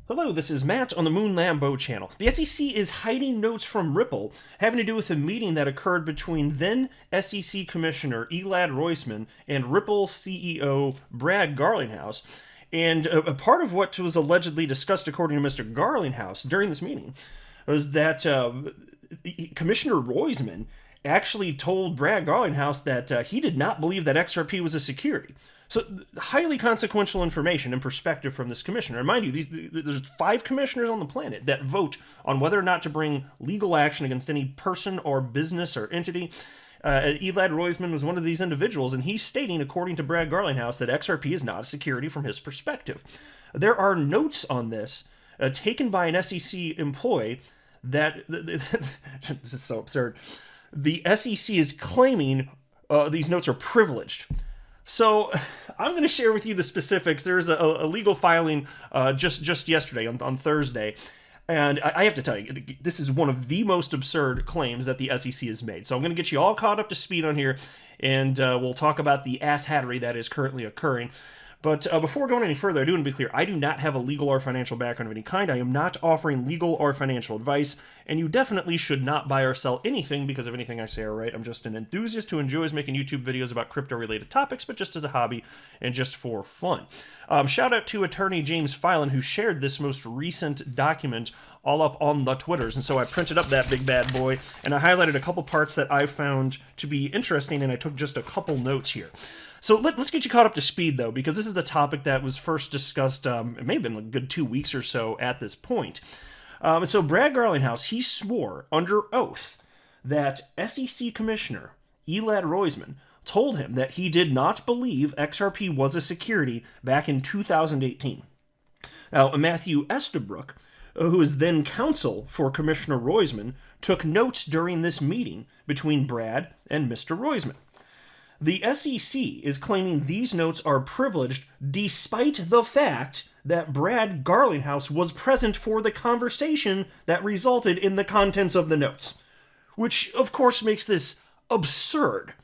Hello, this is Matt on the Moon Lambo channel. The SEC is hiding notes from Ripple having to do with a meeting that occurred between then SEC Commissioner Elad Roizman and Ripple CEO Brad Garlinghouse. And a part of what was allegedly discussed, according to Mr. Garlinghouse, during this meeting was that Commissioner Roizman actually told Brad Garlinghouse that he did not believe that XRP was a security. So, highly consequential information and perspective from this commissioner. And mind you, there's 5 commissioners on the planet that vote on whether or not to bring legal action against any person or business or entity. Elad Roizman was one of these individuals, and he's stating, according to Brad Garlinghouse, that XRP is not a security from his perspective. There are notes on this taken by an SEC employee that this is so absurd. The SEC is claiming these notes are privileged. So I'm going to share with you the specifics. There's a legal filing just yesterday on Thursday. And I have to tell you, this is one of the most absurd claims that the SEC has made. So I'm going to get you all caught up to speed on here, and we'll talk about the asshattery that is currently occurring. But before going any further, I do want to be clear, I do not have a legal or financial background of any kind. I am not offering legal or financial advice, and you definitely should not buy or sell anything because of anything I say or write. I'm just an enthusiast who enjoys making YouTube videos about crypto-related topics, but just as a hobby and just for fun. Shout out to attorney James Filan, who shared this most recent document all up on the Twitters, and so I printed up that big bad boy, and I highlighted a couple parts that I found to be interesting, and I took just a couple notes here. So let's get you caught up to speed, though, because this is a topic that was first discussed, it may have been a good 2 weeks or so at this point. So Brad Garlinghouse, he swore under oath that SEC Commissioner Elad Roizman told him that he did not believe XRP was a security back in 2018. Now, Matthew Estabrook, who is then counsel for Commissioner Roizman, took notes during this meeting between Brad and Mr. Roizman. The SEC is claiming these notes are privileged despite the fact that Brad Garlinghouse was present for the conversation that resulted in the contents of the notes, which of course makes this absurd.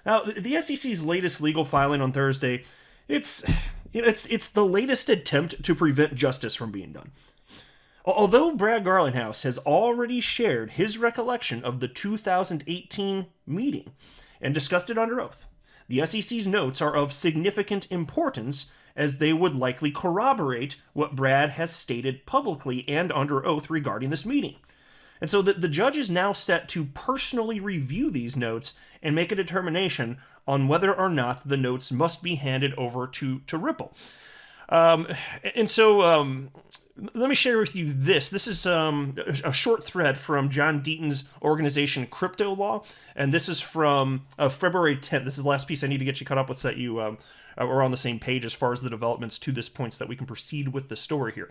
Now, the SEC's latest legal filing on Thursday, it's the latest attempt to prevent justice from being done. Although Brad Garlinghouse has already shared his recollection of the 2018 meeting and discussed it under oath, the SEC's notes are of significant importance as they would likely corroborate what Brad has stated publicly and under oath regarding this meeting. And so the judge is now set to personally review these notes and make a determination on whether or not the notes must be handed over to Ripple. Let me share with you this. This is a short thread from John Deaton's organization Crypto Law, and this is from February 10th. This is the last piece I need to get you caught up with so that you are on the same page as far as the developments to this point so that we can proceed with the story here.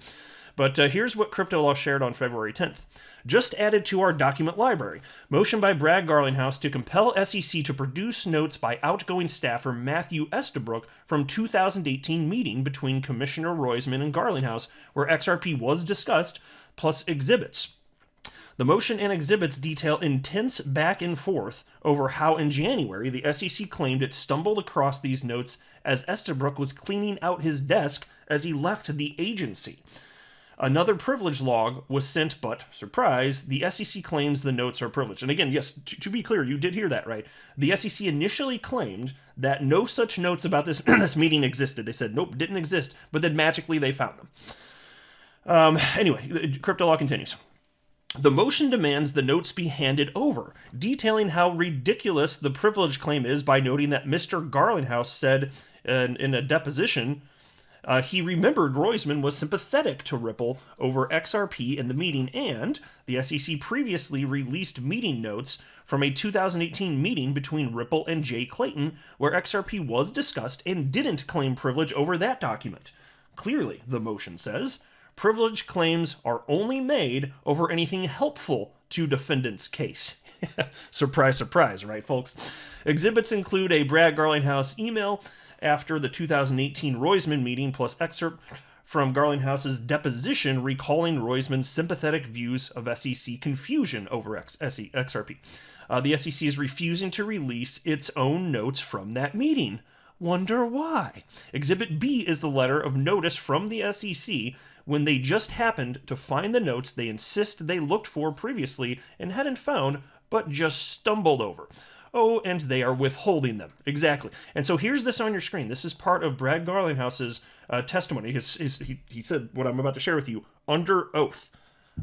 But here's what Crypto Law shared on February 10th. Just added to our document library. Motion by Brad Garlinghouse to compel SEC to produce notes by outgoing staffer Matthew Estabrook from 2018 meeting between Commissioner Roizman and Garlinghouse, where XRP was discussed, plus exhibits. The motion and exhibits detail intense back and forth over how in January the SEC claimed it stumbled across these notes as Estabrook was cleaning out his desk as he left the agency. Another privilege log was sent, but, surprise, the SEC claims the notes are privileged. And again, yes, to be clear, you did hear that right. The SEC initially claimed that no such notes about this, this meeting existed. They said, nope, didn't exist, but then magically they found them. Anyway, Crypto Law continues. The motion demands the notes be handed over, detailing how ridiculous the privilege claim is by noting that Mr. Garlinghouse said in a deposition he remembered Roizman was sympathetic to Ripple over XRP in the meeting, and the SEC previously released meeting notes from a 2018 meeting between Ripple and Jay Clayton, where XRP was discussed and didn't claim privilege over that document. Clearly, the motion says, privilege claims are only made over anything helpful to defendant's case. Surprise, surprise, right, folks? Exhibits include a Brad Garlinghouse email after the 2018 Roizman meeting, plus excerpt from Garlinghouse's deposition recalling Roizman's sympathetic views of SEC confusion over XRP. The SEC is refusing to release its own notes from that meeting. Wonder why? Exhibit B is the letter of notice from the SEC when they just happened to find the notes they insist they looked for previously and hadn't found, but just stumbled over. Oh, and they are withholding them. Exactly. And so here's this on your screen. This is part of Brad Garlinghouse's testimony. He said what I'm about to share with you under oath,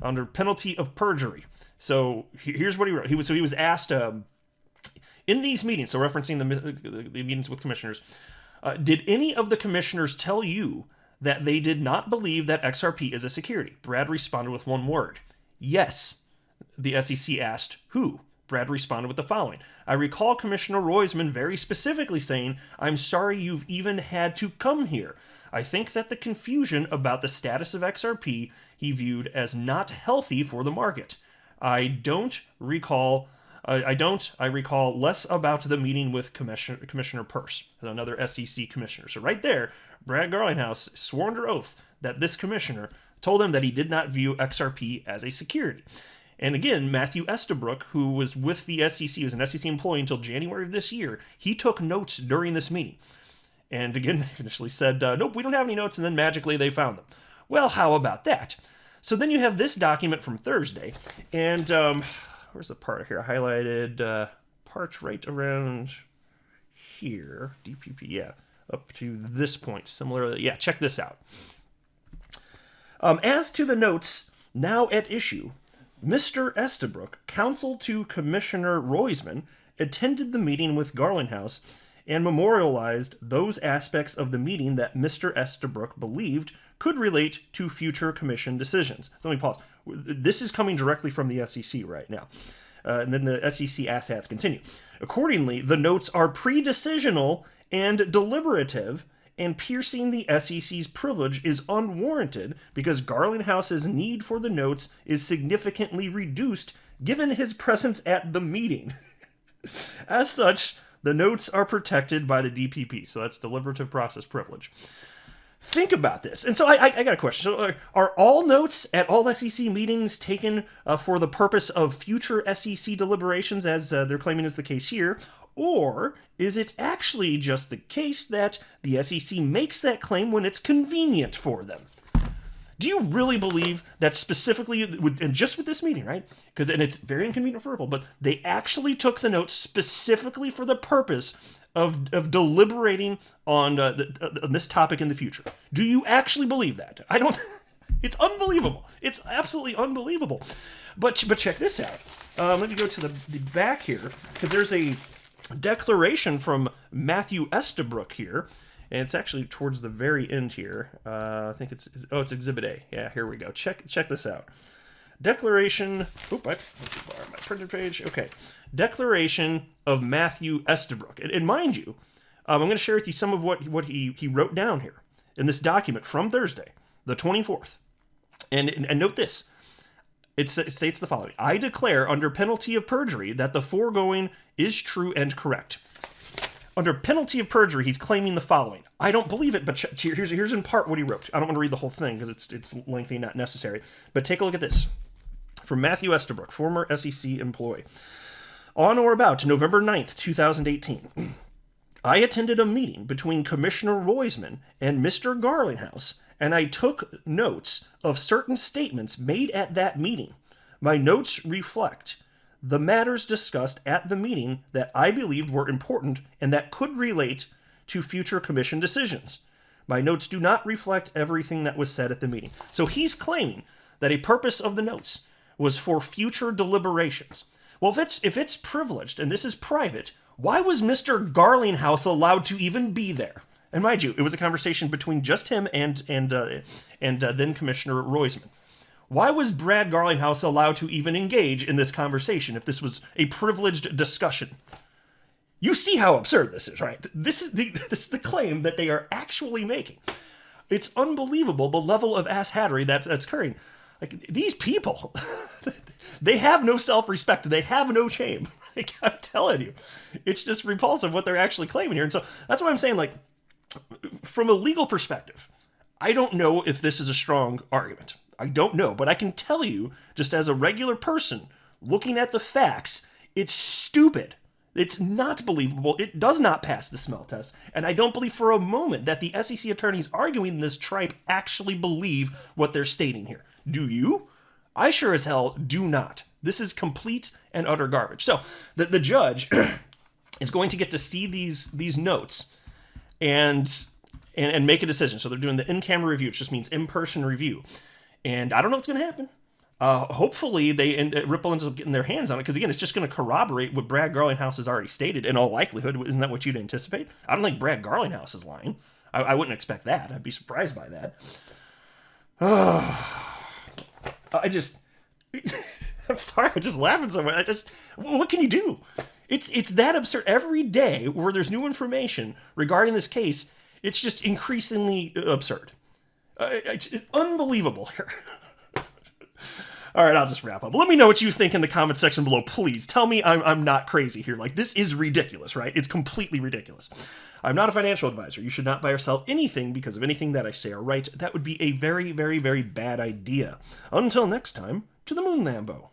under penalty of perjury. So here's what he wrote. He was asked in these meetings, so referencing the meetings with commissioners, did any of the commissioners tell you that they did not believe that XRP is a security? Brad responded with one word. Yes. The SEC asked, who? Brad responded with the following. I recall Commissioner Roizman very specifically saying, I'm sorry you've even had to come here. I think that the confusion about the status of XRP he viewed as not healthy for the market. I recall less about the meeting with Commissioner Peirce, another SEC commissioner. So right there, Brad Garlinghouse swore under oath that this commissioner told him that he did not view XRP as a security. And again, Matthew Estabrook, who was with the SEC, was an SEC employee until January of this year, he took notes during this meeting. And again, they initially said, nope, we don't have any notes, and then magically they found them. Well, how about that? So then you have this document from Thursday, and where's the part here? I highlighted part right around here. DPP, yeah, up to this point. Similarly, yeah, check this out. As to the notes now at issue, Mr. Estabrook, counsel to Commissioner Roizman, attended the meeting with Garlinghouse and memorialized those aspects of the meeting that Mr. Estabrook believed could relate to future commission decisions. So let me pause. This is coming directly from the SEC right now. And then the SEC asshats continue. Accordingly, the notes are pre-decisional and deliberative, and piercing the SEC's privilege is unwarranted because Garlinghouse's need for the notes is significantly reduced given his presence at the meeting. As such, the notes are protected by the DPP, so that's deliberative process privilege. Think about this. And so I got a question. So are all notes at all SEC meetings taken for the purpose of future SEC deliberations, as they're claiming is the case here? Or is it actually just the case that the SEC makes that claim when it's convenient for them? Do you really believe that specifically, and just with this meeting, right? And it's very inconvenient for Ripple, but they actually took the notes specifically for the purpose of deliberating on this topic in the future. Do you actually believe that? I don't. It's unbelievable. It's absolutely unbelievable. But check this out. Let me go to the back here, because there's a declaration from Matthew Estabrook here, and it's actually towards the very end here. I think it's Exhibit A. Yeah, here we go. Check this out. Declaration. I borrow my printed page. Okay. Declaration of Matthew Estabrook. And mind you, I'm going to share with you some of what he wrote down here in this document from Thursday, the 24th. And note this. It states the following. I declare under penalty of perjury that the foregoing is true and correct. Under penalty of perjury, he's claiming the following. I don't believe it, but here's in part what he wrote. I don't want to read the whole thing because it's lengthy, not necessary. But take a look at this. From Matthew Estabrook, former SEC employee. On or about November 9th, 2018, I attended a meeting between Commissioner Roizman and Mr. Garlinghouse, and I took notes of certain statements made at that meeting. My notes reflect the matters discussed at the meeting that I believed were important and that could relate to future commission decisions. My notes do not reflect everything that was said at the meeting. So he's claiming that a purpose of the notes was for future deliberations. Well, if it's privileged and this is private, why was Mr. Garlinghouse allowed to even be there? And mind you, it was a conversation between just him and then Commissioner Roizman. Why was Brad Garlinghouse allowed to even engage in this conversation if this was a privileged discussion? You see how absurd this is, right? This is the claim that they are actually making. It's unbelievable the level of asshattery that's occurring. Like, these people, they have no self-respect. They have no shame. Like, I'm telling you, it's just repulsive what they're actually claiming here. And so that's why I'm saying, like, from a legal perspective, I don't know if this is a strong argument. I don't know, but I can tell you, just as a regular person looking at the facts, it's stupid. It's not believable. It does not pass the smell test. And I don't believe for a moment that the SEC attorneys arguing this tripe actually believe what they're stating here. Do you? I sure as hell do not. This is complete and utter garbage. So the judge is going to get to see these notes and make a decision. So they're doing the in-camera review, which just means in-person review. And I don't know what's going to happen. Hopefully Ripple ends up getting their hands on it, because again, it's just going to corroborate what Brad Garlinghouse has already stated. In all likelihood, isn't that what you'd anticipate? I don't think Brad Garlinghouse is lying. I wouldn't expect that. I'd be surprised by that. I'm sorry, I'm just laughing so much. What can you do? It's that absurd. Every day where there's new information regarding this case, it's just increasingly absurd. It's unbelievable here. All right, I'll just wrap up. Let me know what you think in the comment section below, please. Tell me I'm not crazy here. Like, this is ridiculous, right? It's completely ridiculous. I'm not a financial advisor. You should not buy or sell anything because of anything that I say or write. That would be a very, very, very bad idea. Until next time, to the moon, Lambo.